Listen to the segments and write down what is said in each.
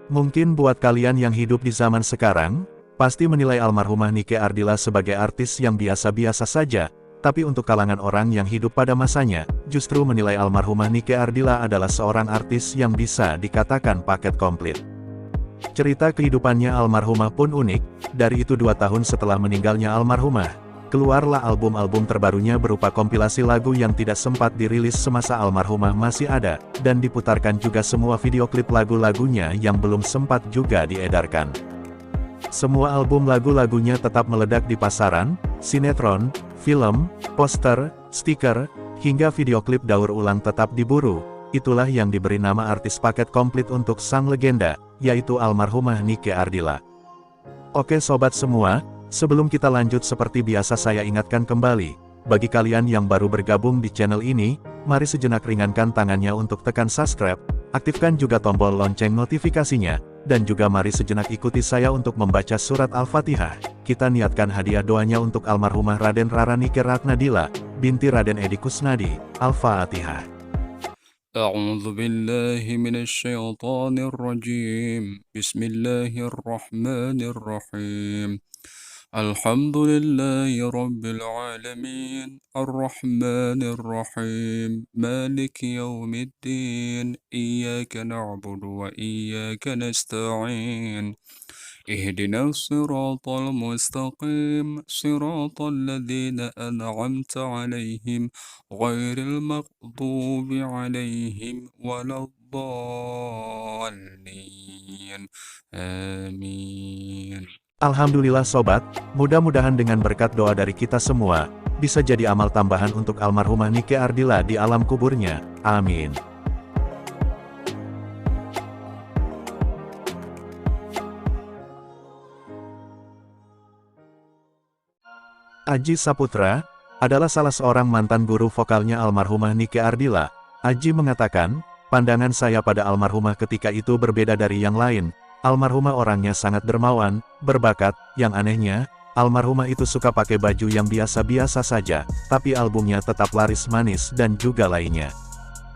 Mungkin buat kalian yang hidup di zaman sekarang, pasti menilai almarhumah Nike Ardila sebagai artis yang biasa-biasa saja, tapi untuk kalangan orang yang hidup pada masanya, justru menilai almarhumah Nike Ardila adalah seorang artis yang bisa dikatakan paket komplit. Cerita kehidupannya almarhumah pun unik, dari itu 2 tahun setelah meninggalnya almarhumah, keluarlah album-album terbarunya berupa kompilasi lagu yang tidak sempat dirilis semasa almarhumah masih ada, dan diputarkan juga semua video klip lagu-lagunya yang belum sempat juga diedarkan. Semua album lagu-lagunya tetap meledak di pasaran, sinetron, film, poster, stiker, hingga video klip daur ulang tetap diburu. Itulah yang diberi nama artis paket komplit untuk sang legenda, yaitu almarhumah Nike Ardila. Oke sobat semua, sebelum kita lanjut seperti biasa saya ingatkan kembali, bagi kalian yang baru bergabung di channel ini, mari sejenak ringankan tangannya untuk tekan subscribe, aktifkan juga tombol lonceng notifikasinya, dan juga mari sejenak ikuti saya untuk membaca surat Al-Fatihah. Kita niatkan hadiah doanya untuk almarhumah Raden Rara Nike Ratnadila, binti Raden Edi Kusnadi. Al-Fatihah. أعوذ بالله من الشيطان الرجيم بسم الله الرحمن الرحيم الحمد لله رب العالمين الرحمن الرحيم مالك يوم الدين إياك نعبد وإياك نستعين اهدنا الصراط المستقيم صراط الذين أنعمت عليهم غير المغضوب عليهم ولا الضالين آمين. Alhamdulillah sobat, mudah-mudahan dengan berkat doa dari kita semua, bisa jadi amal tambahan untuk almarhumah Nike Ardila di alam kuburnya. Amin. Aji Saputra adalah salah seorang mantan guru vokalnya almarhumah Nike Ardila. Aji mengatakan, pandangan saya pada almarhumah ketika itu berbeda dari yang lain. Almarhumah orangnya sangat dermawan, berbakat, yang anehnya, almarhumah itu suka pakai baju yang biasa-biasa saja, tapi albumnya tetap laris manis dan juga lainnya.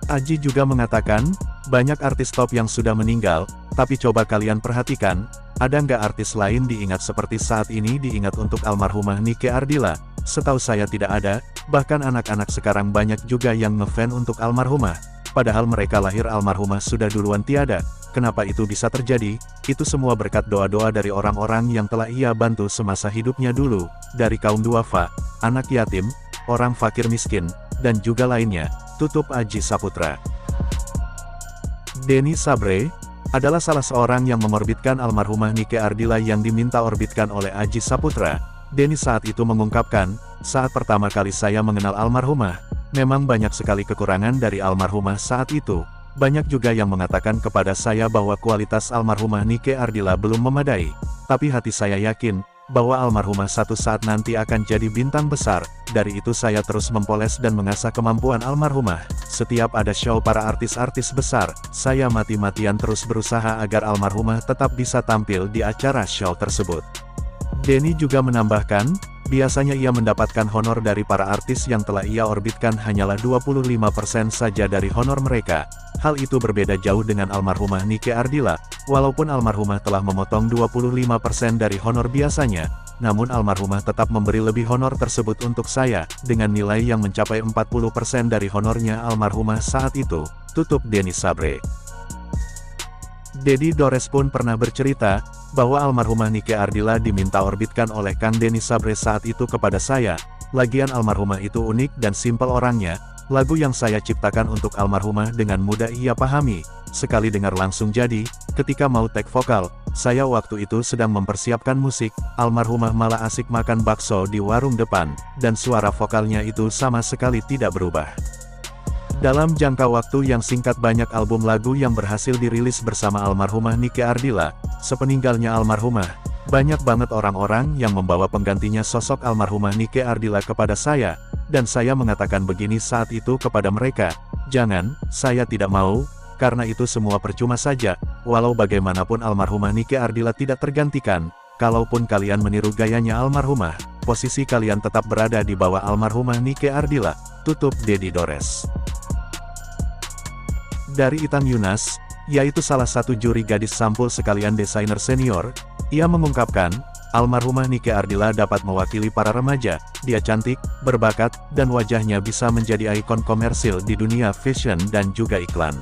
Aji juga mengatakan, banyak artis top yang sudah meninggal, tapi coba kalian perhatikan, ada nggak artis lain diingat seperti saat ini diingat untuk almarhumah Nike Ardila? Setahu saya tidak ada, bahkan anak-anak sekarang banyak juga yang ngefans untuk almarhumah. Padahal mereka lahir almarhumah sudah duluan tiada. Kenapa itu bisa terjadi? Itu semua berkat doa-doa dari orang-orang yang telah ia bantu semasa hidupnya dulu, dari kaum duafa, anak yatim, orang fakir miskin, dan juga lainnya. Tutup Aji Saputra. Denny Sabre adalah salah seorang yang mengorbitkan almarhumah Nike Ardila yang diminta orbitkan oleh Aji Saputra. Denny saat itu mengungkapkan, saat pertama kali saya mengenal almarhumah, memang banyak sekali kekurangan dari almarhumah saat itu. Banyak juga yang mengatakan kepada saya bahwa kualitas almarhumah Nike Ardila belum memadai. Tapi hati saya yakin, bahwa almarhumah satu saat nanti akan jadi bintang besar. Dari itu saya terus mempoles dan mengasah kemampuan almarhumah. Setiap ada show para artis-artis besar, saya mati-matian terus berusaha agar almarhumah tetap bisa tampil di acara show tersebut. Denny juga menambahkan, biasanya ia mendapatkan honor dari para artis yang telah ia orbitkan hanyalah 25% saja dari honor mereka. Hal itu berbeda jauh dengan almarhumah Nike Ardila, walaupun almarhumah telah memotong 25% dari honor biasanya, namun almarhumah tetap memberi lebih honor tersebut untuk saya, dengan nilai yang mencapai 40% dari honornya almarhumah saat itu. Tutup Denny Sabre. Dedi Dores pun pernah bercerita, bahwa almarhumah Nike Ardila diminta orbitkan oleh Kang Denny Sabre saat itu kepada saya. Lagian almarhumah itu unik dan simpel orangnya. Lagu yang saya ciptakan untuk almarhumah dengan mudah ia pahami. Sekali dengar langsung jadi, ketika mau take vokal, saya waktu itu sedang mempersiapkan musik, almarhumah malah asik makan bakso di warung depan, dan suara vokalnya itu sama sekali tidak berubah. Dalam jangka waktu yang singkat banyak album lagu yang berhasil dirilis bersama almarhumah Nike Ardila. Sepeninggalnya almarhumah, banyak banget orang-orang yang membawa penggantinya sosok almarhumah Nike Ardila kepada saya, dan saya mengatakan begini saat itu kepada mereka, jangan, saya tidak mau, karena itu semua percuma saja, walau bagaimanapun almarhumah Nike Ardila tidak tergantikan, kalaupun kalian meniru gayanya almarhumah, posisi kalian tetap berada di bawah almarhumah Nike Ardila. Tutup Dedi Dores. Dari Itang Yunas, yaitu salah satu juri gadis sampul sekalian desainer senior. Ia mengungkapkan, almarhumah Nike Ardila dapat mewakili para remaja. Dia cantik, berbakat, dan wajahnya bisa menjadi ikon komersil di dunia fashion dan juga iklan.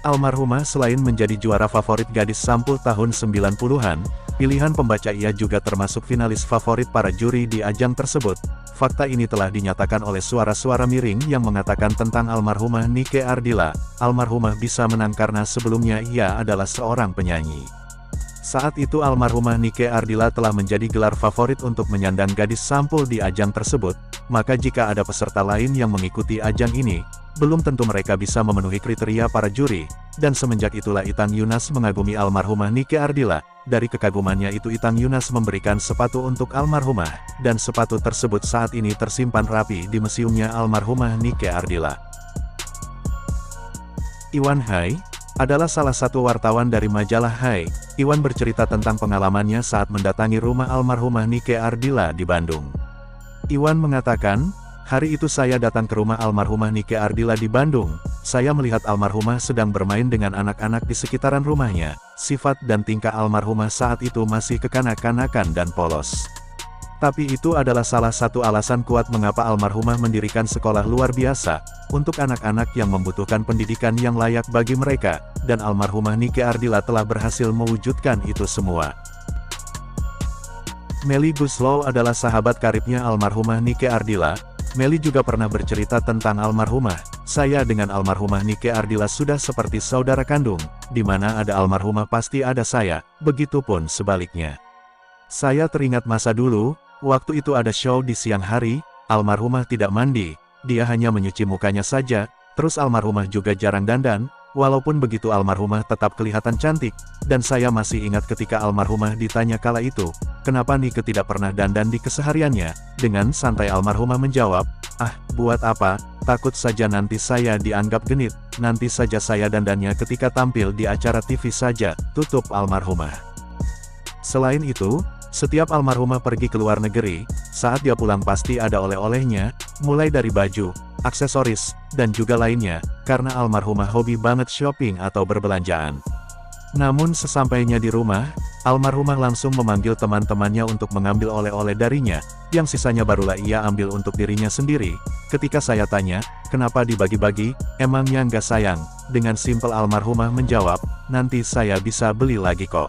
Almarhumah selain menjadi juara favorit gadis sampul tahun 90-an, pilihan pembaca ia juga termasuk finalis favorit para juri di ajang tersebut. Fakta ini telah dinyatakan oleh suara-suara miring yang mengatakan tentang almarhumah Nike Ardila, almarhumah bisa menang karena sebelumnya ia adalah seorang penyanyi. Saat itu almarhumah Nike Ardila telah menjadi gelar favorit untuk menyandang gadis sampul di ajang tersebut, maka jika ada peserta lain yang mengikuti ajang ini, belum tentu mereka bisa memenuhi kriteria para juri, dan semenjak itulah Itang Yunas mengagumi almarhumah Nike Ardila. Dari kekagumannya itu Itang Yunas memberikan sepatu untuk almarhumah, dan sepatu tersebut saat ini tersimpan rapi di museumnya almarhumah Nike Ardila. Iwan Hai adalah salah satu wartawan dari majalah Hai. Iwan bercerita tentang pengalamannya saat mendatangi rumah almarhumah Nike Ardila di Bandung. Iwan mengatakan, hari itu saya datang ke rumah almarhumah Nike Ardila di Bandung. Saya melihat almarhumah sedang bermain dengan anak-anak di sekitaran rumahnya. Sifat dan tingkah almarhumah saat itu masih kekanak-kanakan dan polos. Tapi itu adalah salah satu alasan kuat mengapa almarhumah mendirikan sekolah luar biasa, untuk anak-anak yang membutuhkan pendidikan yang layak bagi mereka, dan almarhumah Nike Ardila telah berhasil mewujudkan itu semua. Melly Goeslaw adalah sahabat karibnya almarhumah Nike Ardila. Melly juga pernah bercerita tentang almarhumah. Saya dengan almarhumah Nike Ardila sudah seperti saudara kandung, di mana ada almarhumah pasti ada saya, begitupun sebaliknya. Saya teringat masa dulu, waktu itu ada show di siang hari, almarhumah tidak mandi, dia hanya menyuci mukanya saja, terus almarhumah juga jarang dandan, walaupun begitu almarhumah tetap kelihatan cantik, dan saya masih ingat ketika almarhumah ditanya kala itu, kenapa Nike tidak pernah dandan di kesehariannya, dengan santai almarhumah menjawab, ah, buat apa, takut saja nanti saya dianggap genit, nanti saja saya dandannya ketika tampil di acara TV saja, tutup almarhumah. Selain itu, setiap almarhumah pergi ke luar negeri, saat dia pulang pasti ada oleh-olehnya, mulai dari baju, aksesoris, dan juga lainnya, karena almarhumah hobi banget shopping atau berbelanjaan. Namun sesampainya di rumah, almarhumah langsung memanggil teman-temannya untuk mengambil oleh-oleh darinya, yang sisanya barulah ia ambil untuk dirinya sendiri. Ketika saya tanya, kenapa dibagi-bagi, emangnya nggak sayang? Dengan simpel almarhumah menjawab, nanti saya bisa beli lagi kok.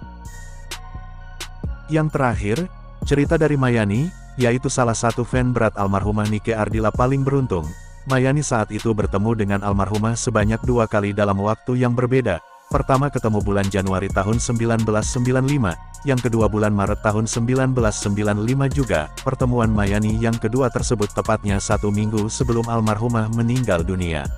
Yang terakhir, cerita dari Mayani, yaitu salah satu fan berat almarhumah Nike Ardila paling beruntung. Mayani saat itu bertemu dengan almarhumah sebanyak 2 kali dalam waktu yang berbeda. Pertama ketemu bulan Januari tahun 1995, yang kedua bulan Maret tahun 1995 juga. Pertemuan Mayani yang kedua tersebut tepatnya 1 minggu sebelum almarhumah meninggal dunia.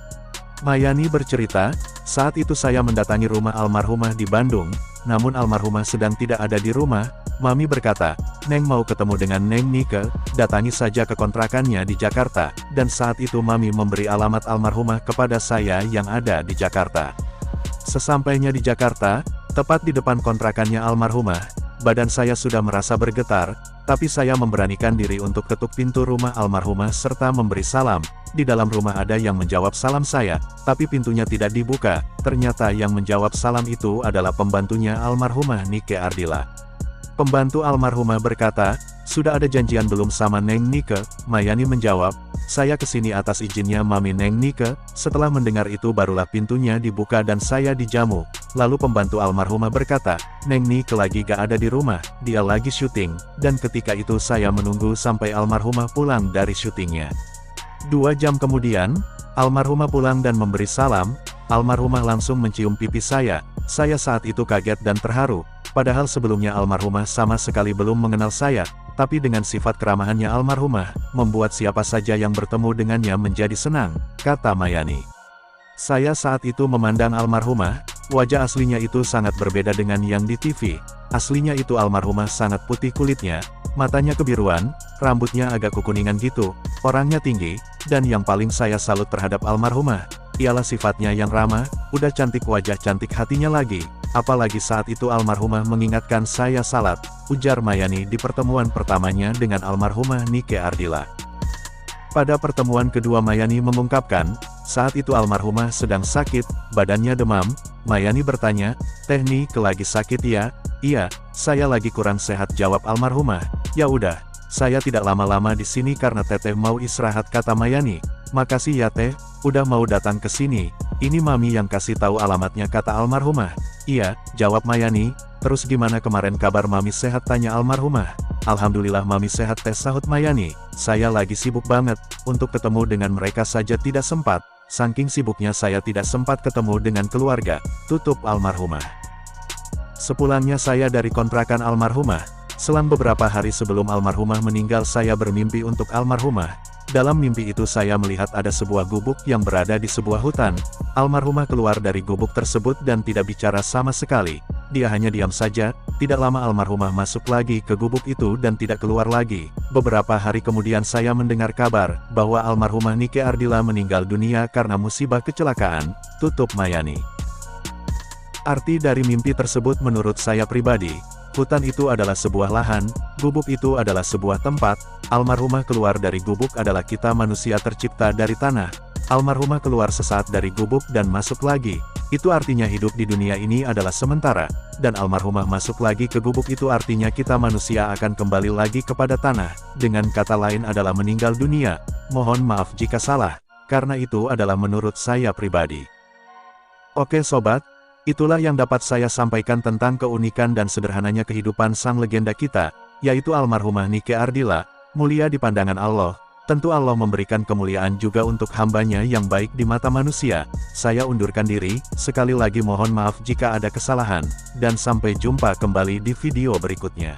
Mayani bercerita, saat itu saya mendatangi rumah almarhumah di Bandung, namun almarhumah sedang tidak ada di rumah. Mami berkata, Neng mau ketemu dengan Neng Nike, datangi saja ke kontrakannya di Jakarta, dan saat itu Mami memberi alamat almarhumah kepada saya yang ada di Jakarta. Sesampainya di Jakarta, tepat di depan kontrakannya almarhumah, badan saya sudah merasa bergetar, tapi saya memberanikan diri untuk ketuk pintu rumah almarhumah serta memberi salam. Di dalam rumah ada yang menjawab salam saya, tapi pintunya tidak dibuka. Ternyata yang menjawab salam itu adalah pembantunya almarhumah Nike Ardila. Pembantu almarhumah berkata, sudah ada janjian belum sama Neng Nike? Mayani menjawab, saya kesini atas izinnya Mami Neng Nike. Setelah mendengar itu barulah pintunya dibuka dan saya dijamu. Lalu pembantu almarhumah berkata, Neng Nike lagi gak ada di rumah, dia lagi syuting, dan ketika itu saya menunggu sampai almarhumah pulang dari syutingnya. 2 jam kemudian, almarhumah pulang dan memberi salam, almarhumah langsung mencium pipi saya saat itu kaget dan terharu, padahal sebelumnya almarhumah sama sekali belum mengenal saya, tapi dengan sifat keramahannya almarhumah, membuat siapa saja yang bertemu dengannya menjadi senang, kata Mayani. Saya saat itu memandang almarhumah, wajah aslinya itu sangat berbeda dengan yang di TV, aslinya itu almarhumah sangat putih kulitnya, matanya kebiruan, rambutnya agak kekuningan gitu, orangnya tinggi, dan yang paling saya salut terhadap almarhumah, ialah sifatnya yang ramah, udah cantik wajah cantik hatinya lagi, apalagi saat itu almarhumah mengingatkan saya salat, ujar Mayani di pertemuan pertamanya dengan almarhumah Nike Ardila. Pada pertemuan kedua Mayani mengungkapkan, saat itu almarhumah sedang sakit, badannya demam, Mayani bertanya, "Teh Nike lagi sakit ya?" "Iya, saya lagi kurang sehat," jawab almarhumah. "Ya udah, saya tidak lama-lama di sini karena Teteh mau istirahat," kata Mayani. "Makasih ya Teh, udah mau datang ke sini. Ini Mami yang kasih tahu alamatnya," kata almarhumah. "Iya," jawab Mayani. "Terus gimana kemarin kabar Mami sehat?" tanya almarhumah. "Alhamdulillah Mami sehat Teh," sahut Mayani. "Saya lagi sibuk banget, untuk ketemu dengan mereka saja tidak sempat. Saking sibuknya saya tidak sempat ketemu dengan keluarga," tutup almarhumah. Sepulangnya saya dari kontrakan almarhumah, selang beberapa hari sebelum almarhumah meninggal saya bermimpi untuk almarhumah. Dalam mimpi itu saya melihat ada sebuah gubuk yang berada di sebuah hutan. Almarhumah keluar dari gubuk tersebut dan tidak bicara sama sekali. Dia hanya diam saja. Tidak lama almarhumah masuk lagi ke gubuk itu dan tidak keluar lagi. Beberapa hari kemudian saya mendengar kabar bahwa almarhumah Nike Ardila meninggal dunia karena musibah kecelakaan, tutup Mayani. Arti dari mimpi tersebut menurut saya pribadi, hutan itu adalah sebuah lahan, gubuk itu adalah sebuah tempat, almarhumah keluar dari gubuk adalah kita manusia tercipta dari tanah. Almarhumah keluar sesaat dari gubuk dan masuk lagi. Itu artinya hidup di dunia ini adalah sementara, dan almarhumah masuk lagi ke gubuk itu artinya kita manusia akan kembali lagi kepada tanah, dengan kata lain adalah meninggal dunia. Mohon maaf jika salah, karena itu adalah menurut saya pribadi. Oke sobat, itulah yang dapat saya sampaikan tentang keunikan dan sederhananya kehidupan sang legenda kita, yaitu almarhumah Nike Ardila. Mulia di pandangan Allah. Tentu Allah memberikan kemuliaan juga untuk hambanya yang baik di mata manusia. Saya undurkan diri, sekali lagi mohon maaf jika ada kesalahan, dan sampai jumpa kembali di video berikutnya.